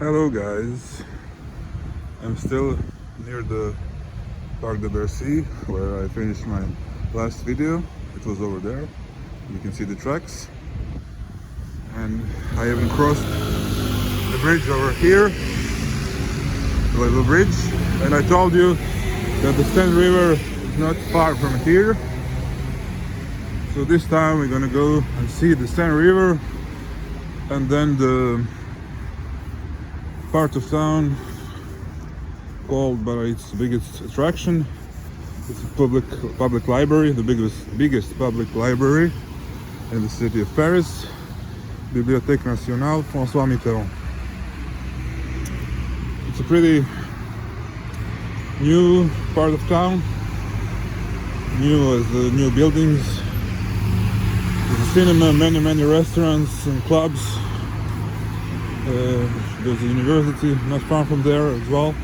Hello guys, I'm still near the Parc de Bercy where I finished my last video. It was over there. You can see the tracks. And I haven't crossed the bridge over here, the little bridge. And I told you that the Seine River is not far from here. So this time we're gonna go and see the Seine River and then the part of town called by its biggest attraction. It's a public library, the biggest public library in the city of Paris, Bibliotheque nationale François Mitterrand. It's a pretty new part of town, new as the new buildings. There's a cinema, many restaurants and clubs. There's a university not far from there as well.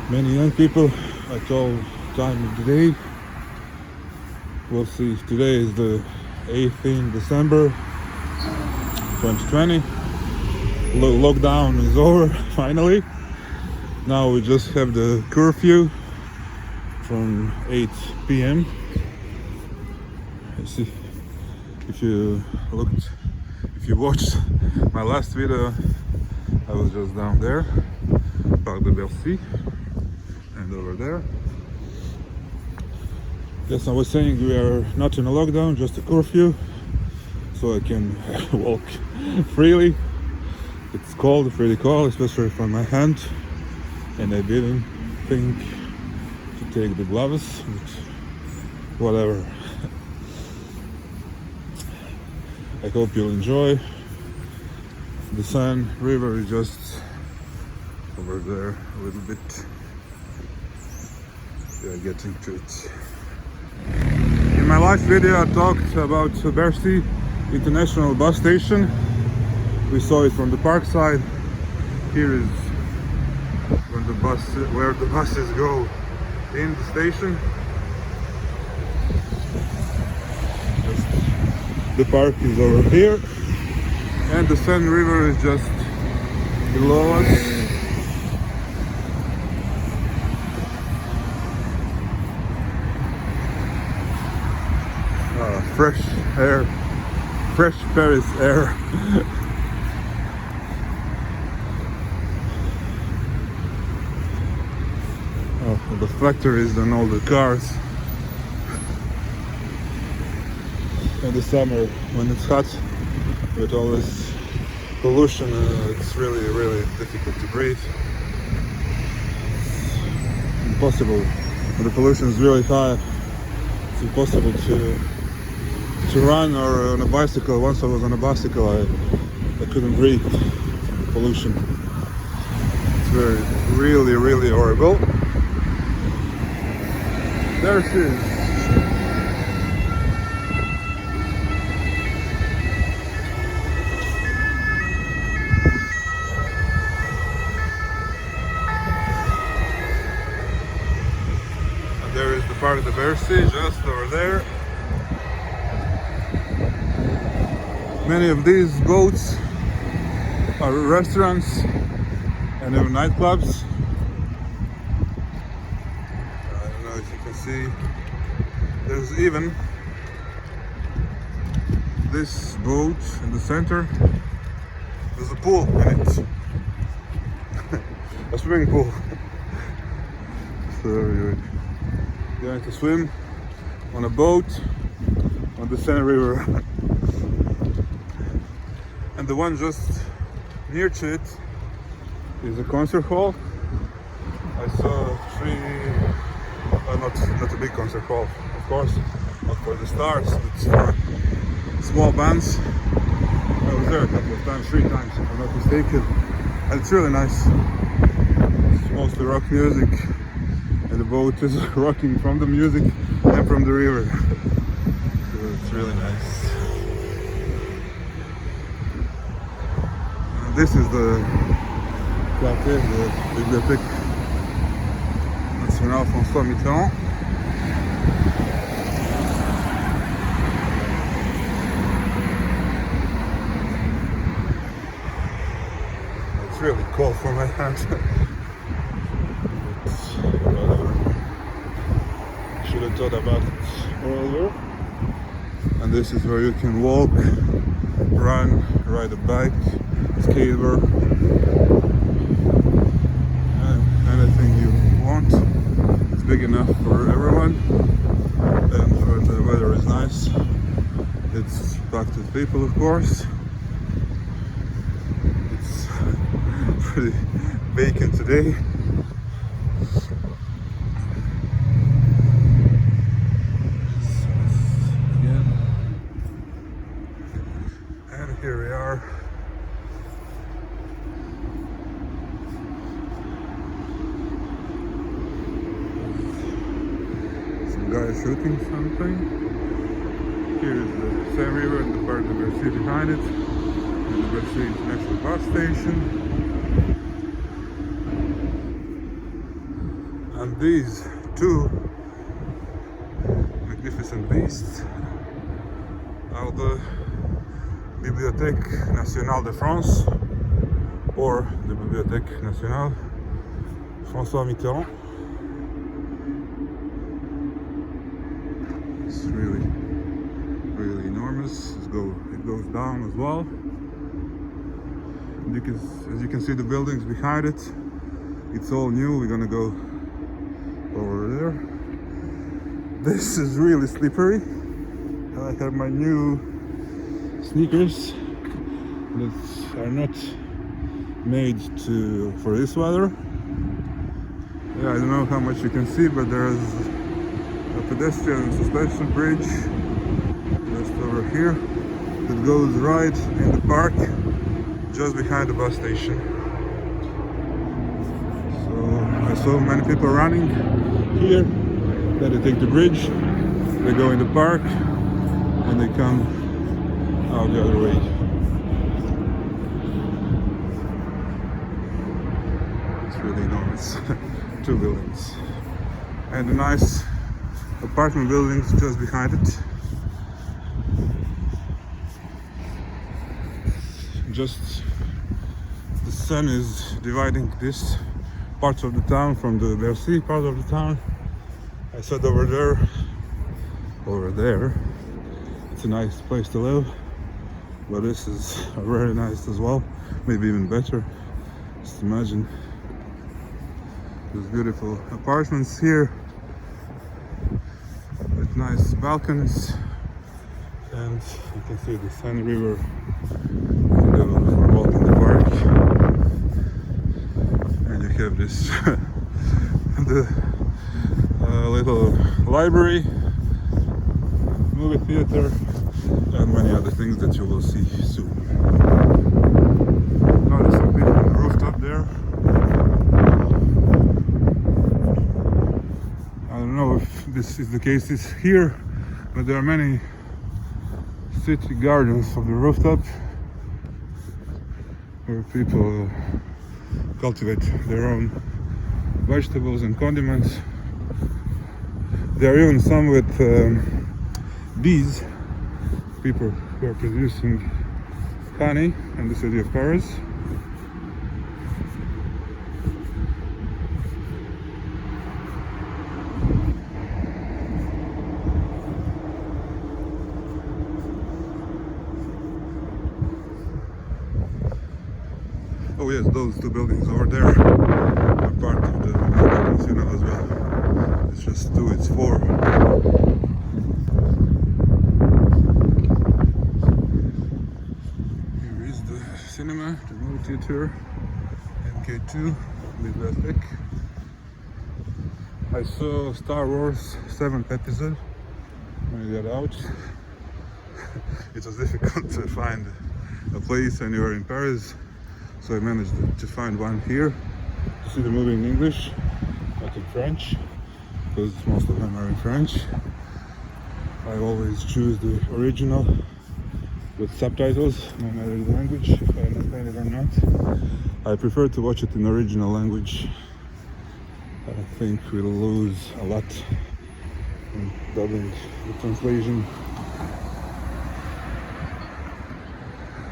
Many young people at all time of the day. We'll see. Today is the 18th December 2020. Lockdown is over finally. Now we just have the curfew from 8 p.m. See, if you watched my last video, I was just down there, Parc de Bercy, and over there. Yes, I was saying we are not in a lockdown, just a curfew, so I can walk freely. It's cold, pretty cold, especially from my hand, and I didn't think to take the gloves, but whatever. I hope you'll enjoy. The Seine River is just over there a little bit. We are getting to it. In my last video I talked about Bercy International Bus Station. We saw it from the park side. Here is where the buses go in the station. The park is over here, and the Seine River is just below us. Fresh air, fresh Paris air. The factories and all the cars. In the summer, when it's hot, with all this pollution, it's really difficult to breathe. It's impossible. When the pollution is really high, it's impossible to run or on a bicycle. Once I was on a bicycle, I couldn't breathe from the pollution. It's really horrible. There she is. There is the Parc de Bercy just over there. Many of these boats are restaurants and even nightclubs. I don't know if you can see. There's even this boat in the center. There's a pool in it. A swimming pool. So you're going to swim on a boat on the Seine River. And the one just near to it is a concert hall. I saw not a big concert hall, of course, not for the stars, but for small bands. I was there a couple of times, 3 times if I'm not mistaken, and it's really nice. It's mostly rock music, and the boat is rocking from the music and from the river. So it's really nice. This is the quartier, the Bibliotheque nationale François Mitterrand. It's really cold for my hands. Whatever. Should have thought about it earlier. And this is where you can walk, run, ride a bike, skateboard, and anything you want. It's big enough for everyone, and when the weather is nice, it's packed with people, of course. It's pretty vacant today. And here we are. Some guy shooting something. Here is the Seine River and the Bibliotheque behind it, and the Bibliotheque International Bus Station. And these two magnificent beasts are the Bibliotheque nationale de France, or the Bibliothèque nationale François Mitterrand. It's really enormous. It goes down as well. As you can see the buildings behind it, it's all new. We're gonna go over there. This is really slippery. I have my new sneakers that are not made for this weather. Yeah, I don't know how much you can see, but there's a pedestrian suspension bridge just over here that goes right in the park, just behind the bus station. So I saw many people running here. Then they take the bridge, they go in the park, and they come out the other way. It's really enormous. Two buildings. And the nice apartment buildings just behind it. Just the sun is dividing this part of the town from the Bercy part of the town. I said over there, it's a nice place to live, but this is very nice as well, maybe even better. Just imagine those beautiful apartments here with nice balconies, and you can see the Seine River for walking the park, and you have this the little library, movie theater, and many other things that you will see soon. Now there's some people on the rooftop there. I don't know if this is the case here, but there are many city gardens on the rooftop where people cultivate their own vegetables and condiments. There are even some with bees, people who are producing honey in the city of Paris. Oh yes, those two buildings over there are part of the nationale as well. It's just two, it's four. Here is the cinema, the movie theater, MK2, Bibliotheque. I saw Star Wars 7th episode when I got out. It was difficult to find a place anywhere in Paris, so I managed to find one here to see the movie in English, not in French, because most of them are in French. I always choose the original with subtitles, no matter the language, if I understand it or not. I prefer to watch it in original language. I think we'll lose a lot in dubbing the translation.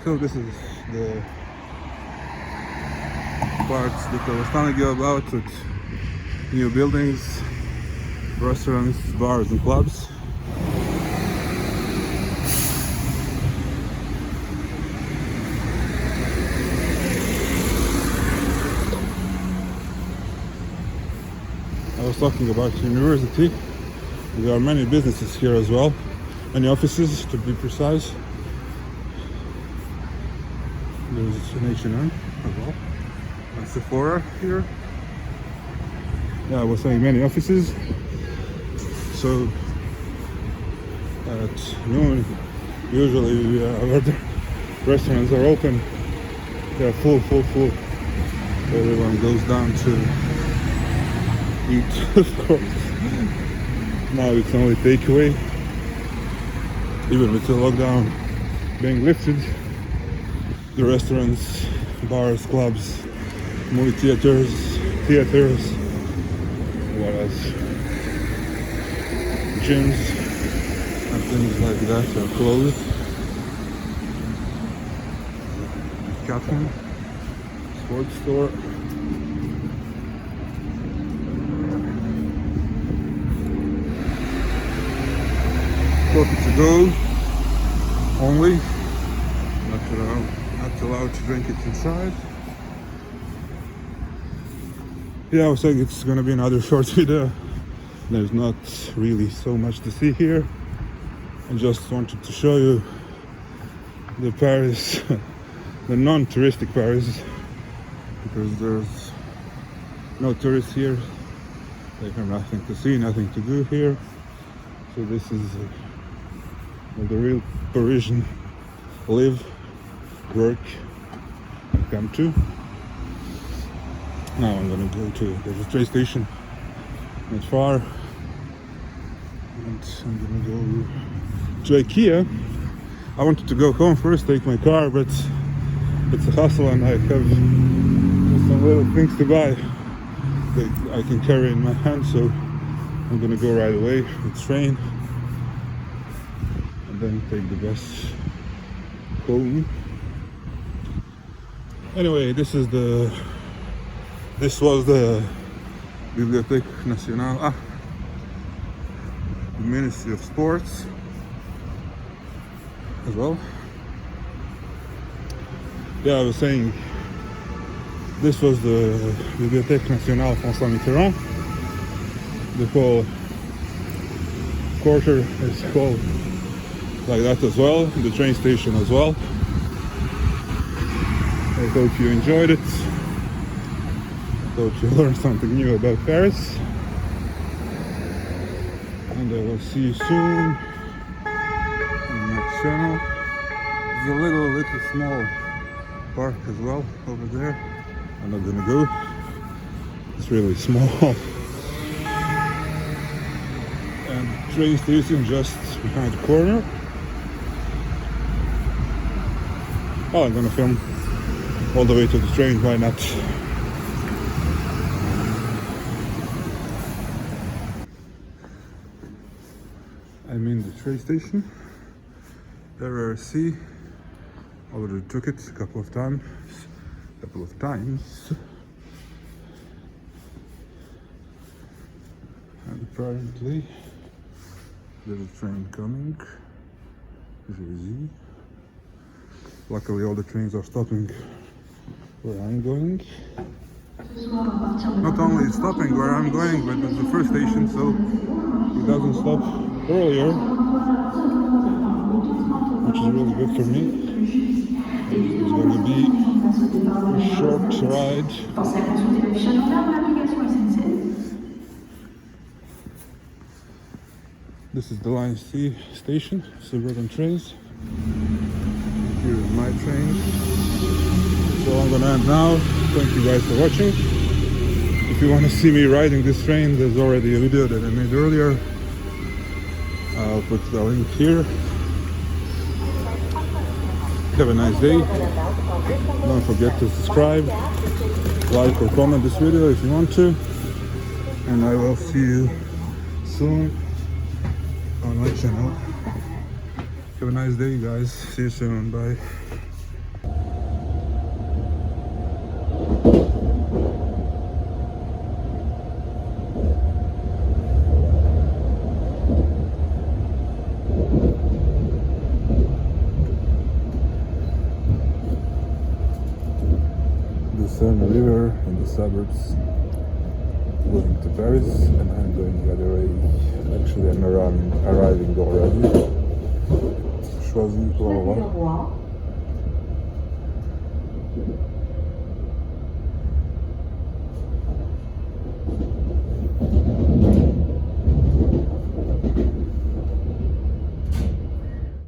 So this is the parts that I was telling you about, with new buildings, restaurants, bars and clubs. I was talking about university. There are many businesses here as well, many offices to be precise. There's an H&M as well, and Sephora here. Yeah, I was saying many offices. So at noon, usually where the restaurants are open, they're full. Everyone goes down to eat, of course. Now it's only takeaway. Even with the lockdown being lifted, the restaurants, bars, clubs, movie theaters, what else? Gyms and things like that are closed. Cafe, sports store. Coffee to go only. Not allowed to drink it inside. Yeah, I was saying it's gonna be another short video. There's not really so much to see here. I just wanted to show you the Paris, the non-touristic Paris, because there's no tourists here. They have nothing to see, nothing to do here. So this is where the real Parisian live, work, and come to. Now I'm gonna go to the train station, not far, and I'm gonna go to IKEA. I wanted to go home first, take my car, but it's a hassle and I have some little things to buy that I can carry in my hand, so I'm gonna go right away with train and then take the bus home. Anyway, this was the Bibliotheque nationale, the Ministry of Sports as well. Yeah, I was saying this was the Bibliothèque nationale François Mitterrand. The whole quarter is called like that as well, the train station as well. I hope you enjoyed it. I hope you learned something new about Paris. And I will see you soon on the next channel. There's a little small park as well over there. I'm not gonna go. It's really small. And train station just behind the corner. Oh, I'm gonna film all the way to the train, why not? I'm in the train station. RRC. Already took it a couple of times. And apparently there's a train coming. Luckily all the trains are stopping where I'm going. Not only stopping where I'm going, but it's the first station, so it doesn't stop earlier, which is really good for me. It's going to be a short ride. This is the Line C station, suburban trains. Here is my train. So I'm gonna end now. Thank you guys for watching. If you want to see me riding this train, there's already a video that I made earlier. I'll put the link here. Have a nice day. Don't forget to subscribe, like or comment this video if you want to. And I will see you soon on my channel. Have a nice day, guys. See you soon. Bye. the suburbs, going to Paris, and I'm going the other way. Actually, I'm arriving already. Choisi, voilà.